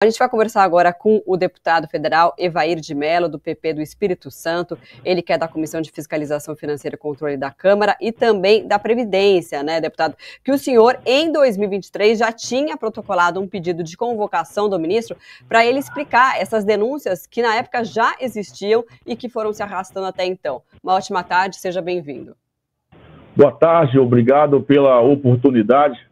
A gente vai conversar agora com o deputado federal Evair de Mello, do PP do Espírito Santo. Ele que é da Comissão de Fiscalização Financeira e Controle da Câmara e também da Previdência, né, deputado? Que o senhor, em 2023, já tinha protocolado um pedido de convocação do ministro para ele explicar essas denúncias que na época já existiam e que foram se arrastando até então. Uma ótima tarde, seja bem-vindo. Boa tarde, obrigado pela oportunidade.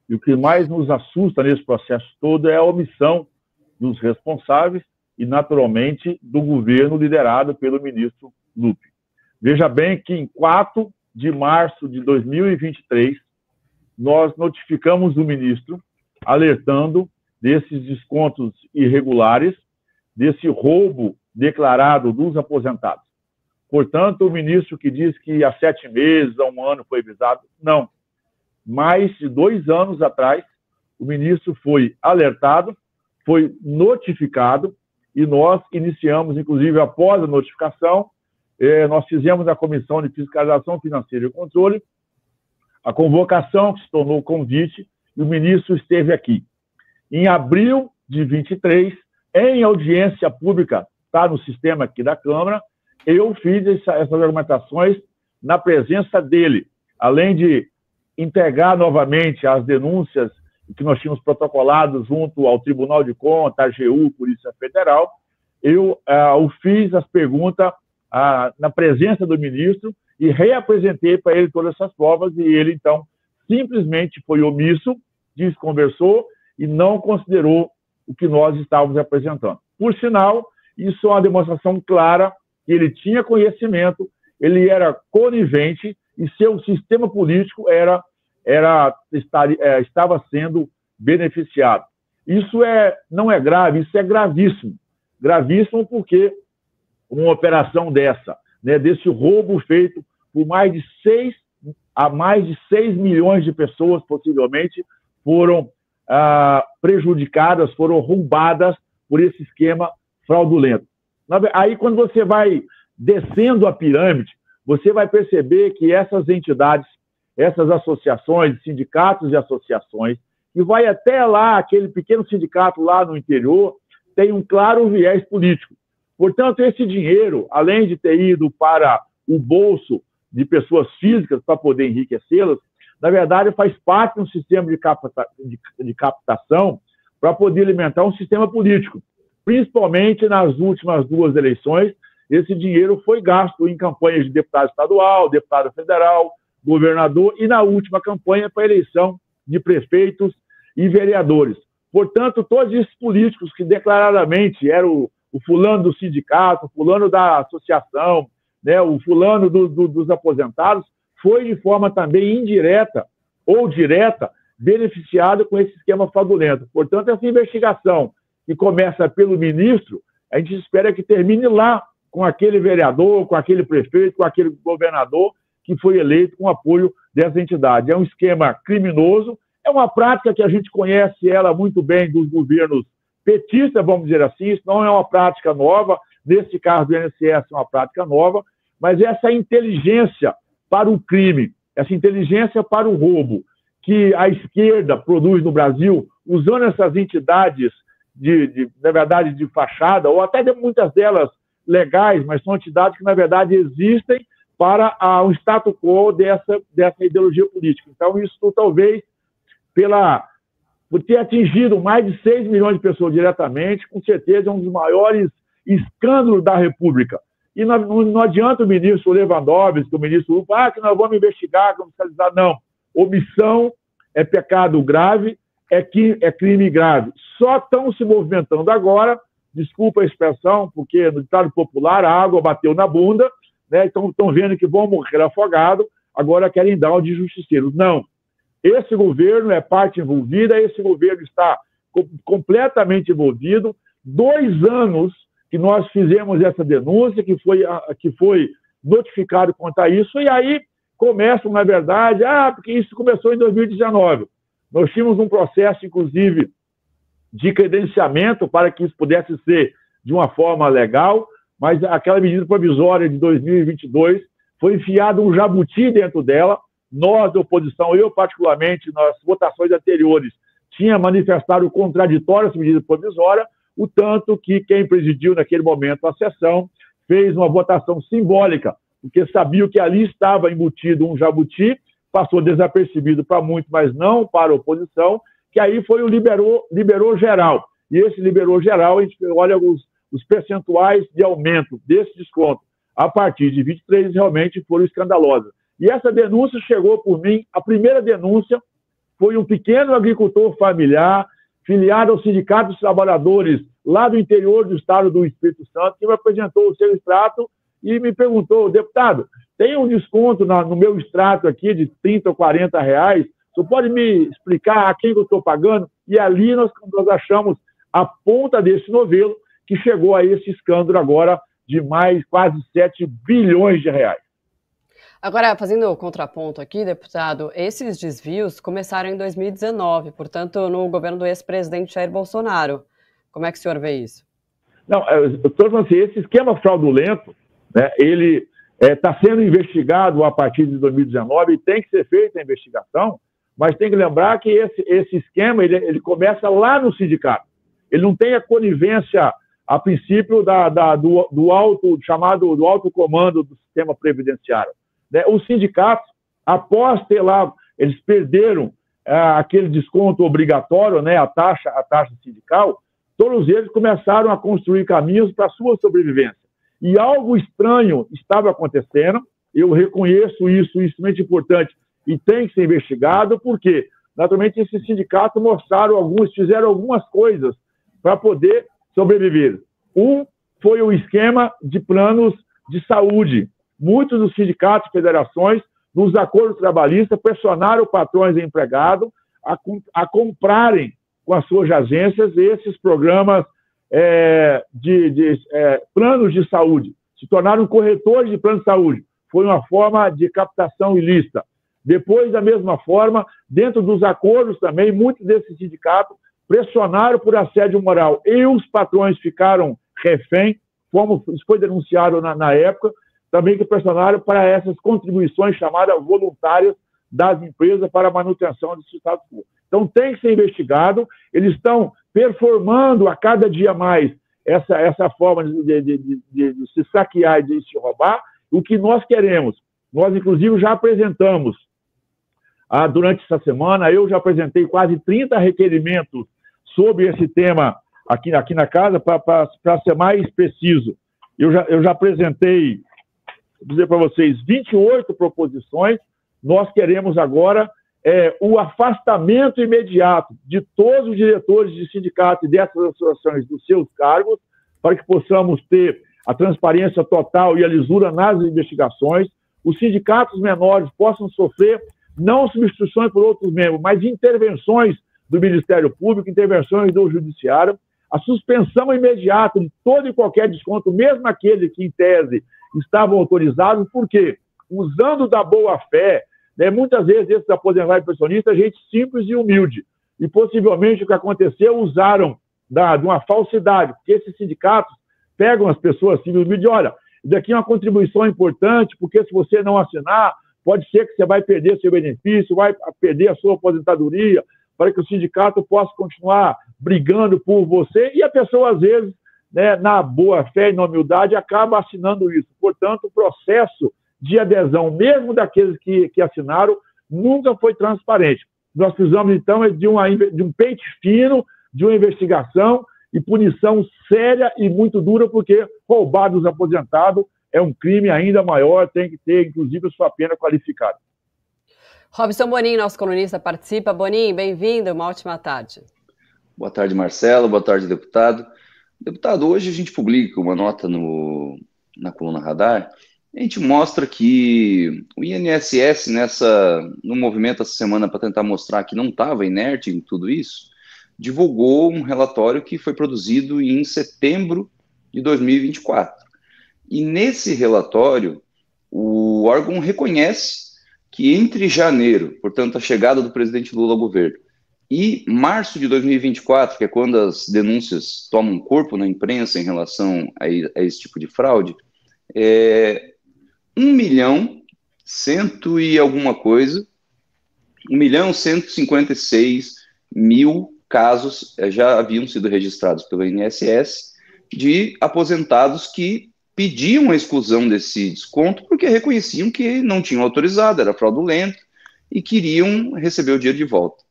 E o que mais nos assusta nesse processo todo é a omissão dos responsáveis e, naturalmente, do governo liderado pelo ministro Lupe. Veja bem que em 4 de março de 2023, nós notificamos o ministro alertando desses descontos irregulares, desse roubo declarado dos aposentados. Portanto, o ministro que diz que há 7 meses, há 1 ano foi avisado, não. Mais de 2 anos atrás, o ministro foi alertado, foi notificado, e nós iniciamos, inclusive, após a notificação, nós fizemos na Comissão de Fiscalização Financeira e Controle a convocação, que se tornou convite, e o ministro esteve aqui. Em abril de 23, em audiência pública, está no sistema aqui da Câmara, eu fiz essas argumentações na presença dele, além de integrar novamente as denúncias que nós tínhamos protocolado junto ao Tribunal de Contas, AGU, Polícia Federal. Eu fiz as perguntas na presença do ministro e reapresentei para ele todas essas provas e ele, então, simplesmente foi omisso, desconversou e não considerou o que nós estávamos apresentando. Por sinal, isso é uma demonstração clara que ele tinha conhecimento, ele era conivente e seu sistema político estava sendo beneficiado. Isso não é grave, isso é gravíssimo. Gravíssimo porque uma operação dessa, né, desse roubo feito por mais de 6 milhões de pessoas, possivelmente, foram prejudicadas, foram roubadas por esse esquema fraudulento. Aí, quando você vai descendo a pirâmide, você vai perceber que essas entidades, essas associações, sindicatos e associações, e vai até lá, aquele pequeno sindicato lá no interior, tem um claro viés político. Portanto, esse dinheiro, além de ter ido para o bolso de pessoas físicas para poder enriquecê-las, na verdade faz parte de um sistema de captação para poder alimentar um sistema político. Principalmente nas últimas 2 eleições, esse dinheiro foi gasto em campanhas de deputado estadual, deputado federal, governador e na última campanha para a eleição de prefeitos e vereadores. Portanto, todos esses políticos que declaradamente eram o fulano do sindicato, o fulano da associação, né, o fulano dos aposentados, foi de forma também indireta ou direta beneficiado com esse esquema fraudulento. Portanto, essa investigação que começa pelo ministro, a gente espera que termine lá com aquele vereador, com aquele prefeito, com aquele governador que foi eleito com apoio dessa entidade. É um esquema criminoso, é uma prática que a gente conhece ela muito bem dos governos petistas, vamos dizer assim, isso não é uma prática nova, nesse caso do INSS é uma prática nova, mas essa inteligência para o crime, essa inteligência para o roubo, que a esquerda produz no Brasil, usando essas entidades na verdade, de fachada, ou até de muitas delas legais, mas são entidades que, na verdade, existem para um status quo dessa ideologia política. Então, isso talvez, por ter atingido mais de 6 milhões de pessoas diretamente, com certeza é um dos maiores escândalos da República. E não adianta o ministro Lewandowski, o ministro Lupe, que nós vamos investigar, vamos fiscalizar. Não. Omissão é pecado grave, é crime grave. Só estão se movimentando agora, desculpa a expressão, porque no ditado popular a água bateu na bunda, né? Então estão vendo que vão morrer afogados, agora querem dar o de justiceiros. Não. Esse governo é parte envolvida, esse governo está completamente envolvido. 2 anos que nós fizemos essa denúncia, que foi notificado quanto a isso, e aí começam, na verdade, porque isso começou em 2019. Nós tínhamos um processo, inclusive, de credenciamento para que isso pudesse ser de uma forma legal, mas aquela medida provisória de 2022 foi enfiado um jabuti dentro dela. Nós, da oposição, eu particularmente, nas votações anteriores, tinha manifestado contraditório a essa medida provisória, o tanto que quem presidiu naquele momento a sessão fez uma votação simbólica, porque sabia que ali estava embutido um jabuti, passou desapercebido para muitos, mas não para a oposição, que aí foi o liberou geral. E esse liberou geral, a gente olha os percentuais de aumento desse desconto a partir de 23 realmente foram escandalosas. E essa denúncia chegou por mim, a primeira denúncia foi um pequeno agricultor familiar, filiado ao Sindicato dos Trabalhadores lá do interior do estado do Espírito Santo, que me apresentou o seu extrato e me perguntou: deputado, tem um desconto no meu extrato aqui de 30 ou 40 reais, você pode me explicar a quem eu estou pagando? E ali nós achamos a ponta desse novelo, que chegou a esse escândalo agora de mais quase 7 bilhões de reais. Agora, fazendo o contraponto aqui, deputado, esses desvios começaram em 2019, portanto, no governo do ex-presidente Jair Bolsonaro. Como é que o senhor vê isso? Não, eu estou falando assim, esse esquema fraudulento, né, ele está sendo investigado a partir de 2019 e tem que ser feita a investigação, mas tem que lembrar que esse esquema ele começa lá no sindicato. Ele não tem a conivência, a princípio, do alto comando do sistema previdenciário. Né? Os sindicatos, após ter lá, eles perderam aquele desconto obrigatório, né, a taxa sindical, todos eles começaram a construir caminhos para a sua sobrevivência. E algo estranho estava acontecendo, eu reconheço isso é muito importante e tem que ser investigado, porque, naturalmente, esses sindicatos fizeram algumas coisas para poder sobreviver. Um foi o esquema de planos de saúde. Muitos dos sindicatos e federações, nos acordos trabalhistas, pressionaram patrões e empregados a comprarem com as suas agências esses programas planos de saúde. Se tornaram corretores de plano de saúde. Foi uma forma de captação ilícita. Depois, da mesma forma, dentro dos acordos também, muitos desses sindicatos pressionaram por assédio moral. E os patrões ficaram refém, como foi denunciado na época, também que pressionaram para essas contribuições chamadas voluntárias das empresas para a manutenção desse status quo. Então, tem que ser investigado. Eles estão performando a cada dia mais essa forma de se saquear e de se roubar. O que nós queremos, nós, inclusive, já apresentamos, durante essa semana, eu já apresentei quase 30 requerimentos sobre esse tema aqui na casa, para ser mais preciso. Eu já apresentei, vou dizer para vocês, 28 proposições. Nós queremos agora o afastamento imediato de todos os diretores de sindicatos e dessas associações dos seus cargos, para que possamos ter a transparência total e a lisura nas investigações. Os sindicatos menores possam sofrer não substituições por outros membros, mas intervenções do Ministério Público, intervenções do Judiciário, a suspensão imediata de todo e qualquer desconto, mesmo aqueles que, em tese, estavam autorizados, porque, usando da boa-fé, né, muitas vezes esses aposentados e pensionistas, gente simples e humilde, e possivelmente o que aconteceu, usaram de uma falsidade, porque esses sindicatos pegam as pessoas simples e humildes e olha, daqui é uma contribuição importante, porque se você não assinar, pode ser que você vai perder seu benefício, vai perder a sua aposentadoria, para que o sindicato possa continuar brigando por você, e a pessoa, às vezes, né, na boa-fé e na humildade, acaba assinando isso. Portanto, o processo de adesão, mesmo daqueles que assinaram, nunca foi transparente. Nós precisamos, então, de um pente fino, de uma investigação e punição séria e muito dura, porque roubar dos aposentados é um crime ainda maior, tem que ter, inclusive, a sua pena qualificada. Robson Bonin, nosso colunista, participa. Bonin, bem-vindo, uma ótima tarde. Boa tarde, Marcelo, boa tarde, deputado. Deputado, hoje a gente publica uma nota na coluna Radar. A gente mostra que o INSS, no movimento essa semana para tentar mostrar que não estava inerte em tudo isso, divulgou um relatório que foi produzido em setembro de 2024. E nesse relatório, o órgão reconhece que entre janeiro, portanto, a chegada do presidente Lula ao governo, e março de 2024, que é quando as denúncias tomam corpo na imprensa em relação a esse tipo de fraude, 1.156.000 1.000 casos já haviam sido registrados pelo INSS de aposentados que pediam a exclusão desse desconto porque reconheciam que não tinham autorizado, era fraudulento e queriam receber o dinheiro de volta.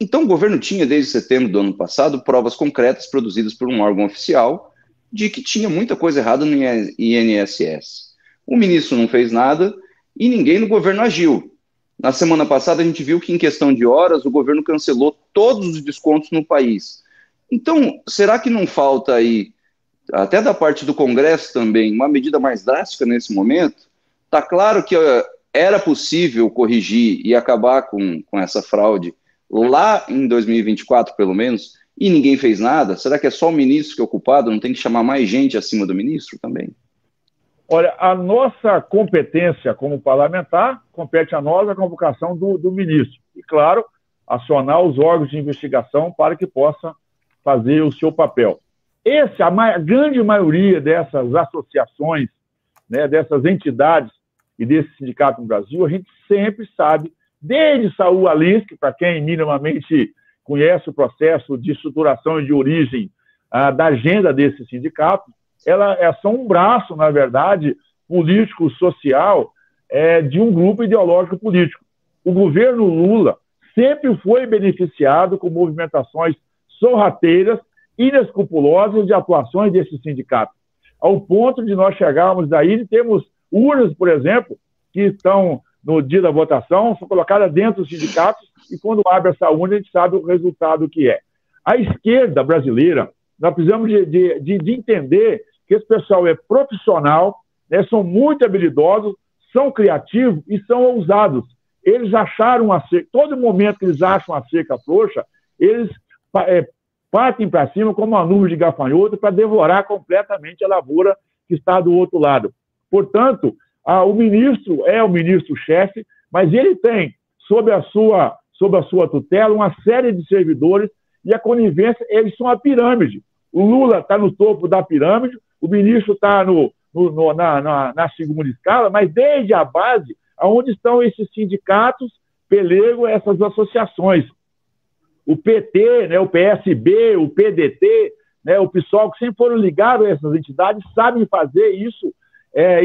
Então, o governo tinha, desde setembro do ano passado, provas concretas produzidas por um órgão oficial de que tinha muita coisa errada no INSS. O ministro não fez nada e ninguém no governo agiu. Na semana passada, a gente viu que, em questão de horas, o governo cancelou todos os descontos no país. Então, será que não falta aí, até da parte do Congresso também, uma medida mais drástica nesse momento? Está claro que era possível corrigir e acabar com essa fraude lá em 2024, pelo menos, e ninguém fez nada? Será que é só o ministro que é o culpado? Não tem que chamar mais gente acima do ministro também? Olha, a nossa competência como parlamentar compete a nós a convocação do ministro. E, claro, acionar os órgãos de investigação para que possa fazer o seu papel. A grande maioria dessas associações, né, dessas entidades e desses sindicatos no Brasil, a gente sempre sabe, desde Saul Alinsky, para quem minimamente conhece o processo de estruturação e de origem da agenda desses sindicatos, elas são um braço, na verdade, político-social de um grupo ideológico político. O governo Lula sempre foi beneficiado com movimentações sorrateiras, inescrupulosas de atuações desses sindicatos, ao ponto de nós chegarmos aí e temos urnas, por exemplo, que estão, no dia da votação, são colocadas dentro dos sindicatos e quando abre essa urna a gente sabe o resultado que é. A esquerda brasileira, nós precisamos de entender que esse pessoal é profissional, né, são muito habilidosos, são criativos e são ousados. Eles acharam a cerca, todo momento que eles acham a cerca frouxa, eles partem para cima como uma nuvem de gafanhoto para devorar completamente a lavoura que está do outro lado. Portanto, o ministro é o ministro-chefe, mas ele tem, sob a sua tutela, uma série de servidores e a conivência, eles são a pirâmide. O Lula está no topo da pirâmide, o ministro está na segunda escala, mas desde a base, onde estão esses sindicatos, pelego, essas associações. O PT, né, o PSB, o PDT, né, o PSOL, que sempre foram ligados a essas entidades, sabem fazer isso.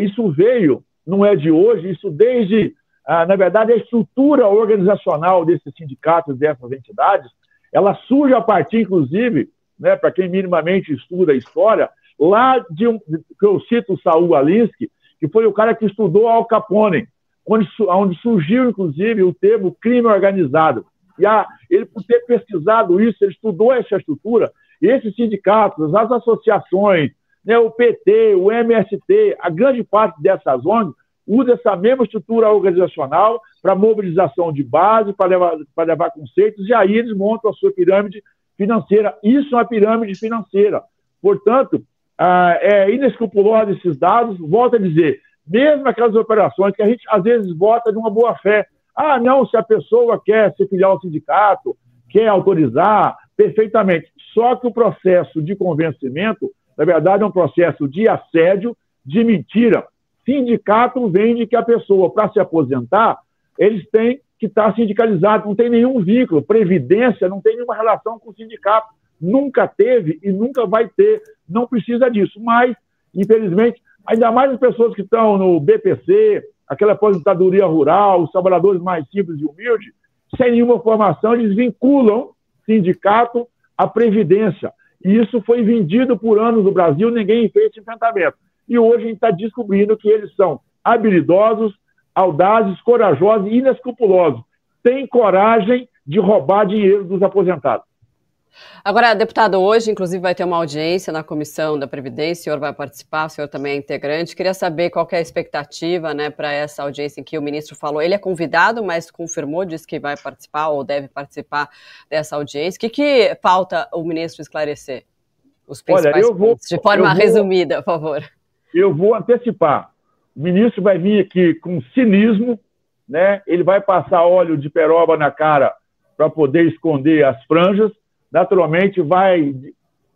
Isso veio, não é de hoje, isso desde, na verdade, a estrutura organizacional desses sindicatos, dessas entidades, ela surge a partir, inclusive, né, para quem minimamente estuda a história, lá que eu cito o Saul Alinsky, que foi o cara que estudou Al Capone, onde surgiu, inclusive, o termo crime organizado. E ele, por ter pesquisado isso, ele estudou essa estrutura, e esses sindicatos, as associações, né, o PT, o MST, a grande parte dessas ONGs usa essa mesma estrutura organizacional para mobilização de base, para levar conceitos, e aí eles montam a sua pirâmide financeira. Isso é uma pirâmide financeira. Portanto, é inescrupuloso esses dados. Volto a dizer, mesmo aquelas operações que a gente, às vezes, vota de uma boa-fé. Não, se a pessoa quer se filiar ao sindicato, quer autorizar, perfeitamente. Só que o processo de convencimento, na verdade, é um processo de assédio, de mentira. Sindicato vende que a pessoa, para se aposentar, eles têm que estar sindicalizados, não tem nenhum vínculo. Previdência não tem nenhuma relação com o sindicato. Nunca teve e nunca vai ter. Não precisa disso. Mas, infelizmente, ainda mais as pessoas que estão no BPC, aquela aposentadoria rural, os trabalhadores mais simples e humildes, sem nenhuma formação, eles vinculam sindicato à previdência. E isso foi vendido por anos no Brasil, ninguém fez esse enfrentamento. E hoje a gente está descobrindo que eles são habilidosos, audazes, corajosos e inescrupulosos. Têm coragem de roubar dinheiro dos aposentados. Agora, deputado, hoje, inclusive, vai ter uma audiência na Comissão da Previdência, o senhor vai participar, o senhor também é integrante. Queria saber qual que é a expectativa, né, para essa audiência em que o ministro falou. Ele é convidado, mas confirmou, disse que vai participar ou deve participar dessa audiência. O que falta o ministro esclarecer? Os principais pontos, de forma resumida, por favor. Eu vou antecipar. O ministro vai vir aqui com cinismo, né? Ele vai passar óleo de peroba na cara para poder esconder as franjas. Naturalmente, vai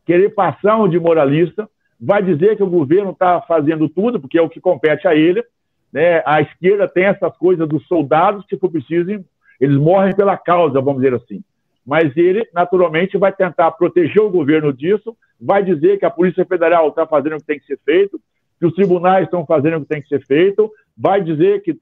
querer passar um de moralista, vai dizer que o governo está fazendo tudo, porque é o que compete a ele, né? A esquerda tem essas coisas dos soldados, que, se for preciso, eles morrem pela causa, vamos dizer assim. mas ele, naturalmente, vai tentar proteger o governo disso, vai dizer que a Polícia Federal está fazendo o que tem que ser feito, que os tribunais estão fazendo o que tem que ser feito, vai dizer que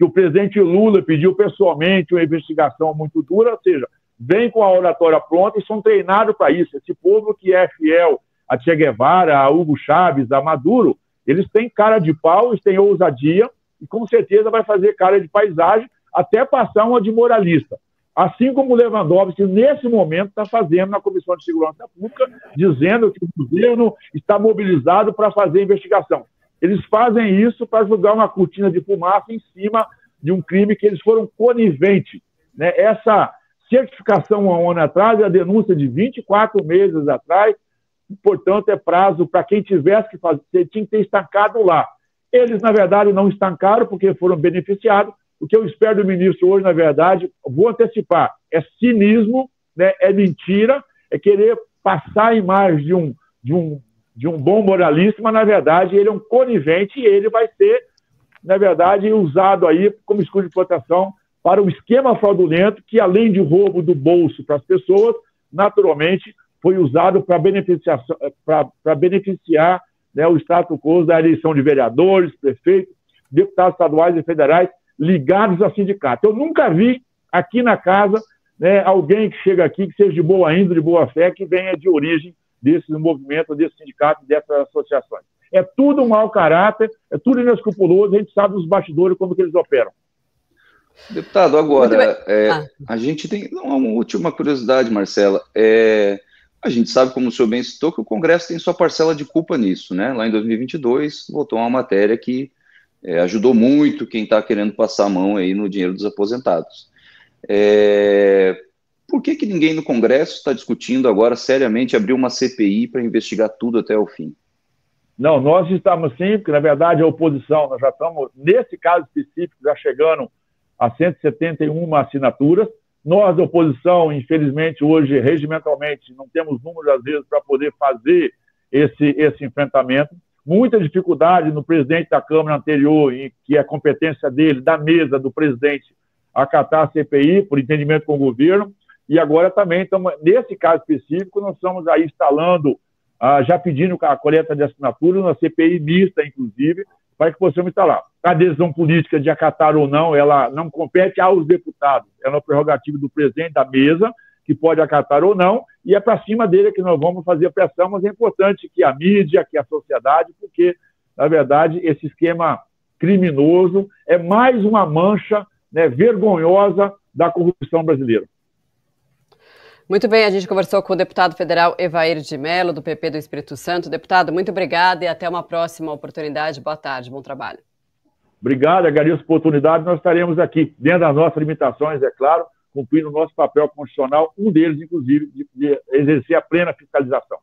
o presidente Lula pediu pessoalmente uma investigação muito dura, ou seja, vem com a oratória pronta e são treinados para isso. Esse povo que é fiel a Che Guevara, a Hugo Chávez, a Maduro, eles têm cara de pau, eles têm ousadia e com certeza vai fazer cara de paisagem até passar uma de moralista. Assim como o Lewandowski, nesse momento, está fazendo na Comissão de Segurança Pública, dizendo que o governo está mobilizado para fazer investigação. Eles fazem isso para jogar uma cortina de fumaça em cima de um crime que eles foram coniventes. Né? Essa certificação há um ano atrás é a denúncia de 24 meses atrás, portanto, é prazo para quem tivesse que fazer, tinha que ter estancado lá. Eles, na verdade, não estancaram porque foram beneficiados. O que eu espero do ministro hoje, na verdade, vou antecipar, é cinismo, né? É mentira, é querer passar a imagem de um bom moralista, mas, na verdade, ele é um conivente e ele vai ser, na verdade, usado aí como escudo de proteção para um esquema fraudulento que, além de roubo do bolso para as pessoas, naturalmente, foi usado para beneficiar, né, o status quo da eleição de vereadores, prefeitos, deputados estaduais e federais ligados a sindicato. Eu nunca vi aqui na casa, né, alguém que chega aqui que seja de boa índole, de boa fé, que venha de origem desses movimentos, desses sindicatos, dessas associações. É tudo um mau caráter, é tudo inescrupuloso, a gente sabe dos bastidores como que eles operam. Deputado, agora, a gente tem uma última curiosidade, Marcela. A gente sabe, como o senhor bem citou, que o Congresso tem sua parcela de culpa nisso, né? Lá em 2022, votou uma matéria que ajudou muito quem está querendo passar a mão aí no dinheiro dos aposentados. Por que ninguém no Congresso está discutindo agora seriamente abrir uma CPI para investigar tudo até o fim? Não, nós estamos sim, porque na verdade a oposição, nós já estamos, nesse caso específico, já chegando a 171 assinaturas. Nós, da oposição, infelizmente, hoje, regimentalmente, não temos números, às vezes, para poder fazer esse enfrentamento. Muita dificuldade no presidente da Câmara anterior, que é a competência dele, da mesa do presidente, acatar a CPI, por entendimento com o governo. E agora também, estamos, nesse caso específico, nós estamos aí instalando, já pedindo a coleta de assinaturas, uma CPI mista, inclusive, para que possamos instalar. A decisão política de acatar ou não, ela não compete aos deputados, é uma prerrogativa do presidente da mesa, que pode acatar ou não, e é para cima dele que nós vamos fazer pressão, mas é importante que a mídia, que a sociedade, porque, na verdade, esse esquema criminoso é mais uma mancha, né, vergonhosa da corrupção brasileira. Muito bem, a gente conversou com o deputado federal Evair de Mello, do PP do Espírito Santo. Deputado, muito obrigada e até uma próxima oportunidade. Boa tarde, bom trabalho. Obrigado, agradeço a oportunidade. Nós estaremos aqui, dentro das nossas limitações, é claro, cumprindo o nosso papel constitucional, um deles, inclusive, de exercer a plena fiscalização.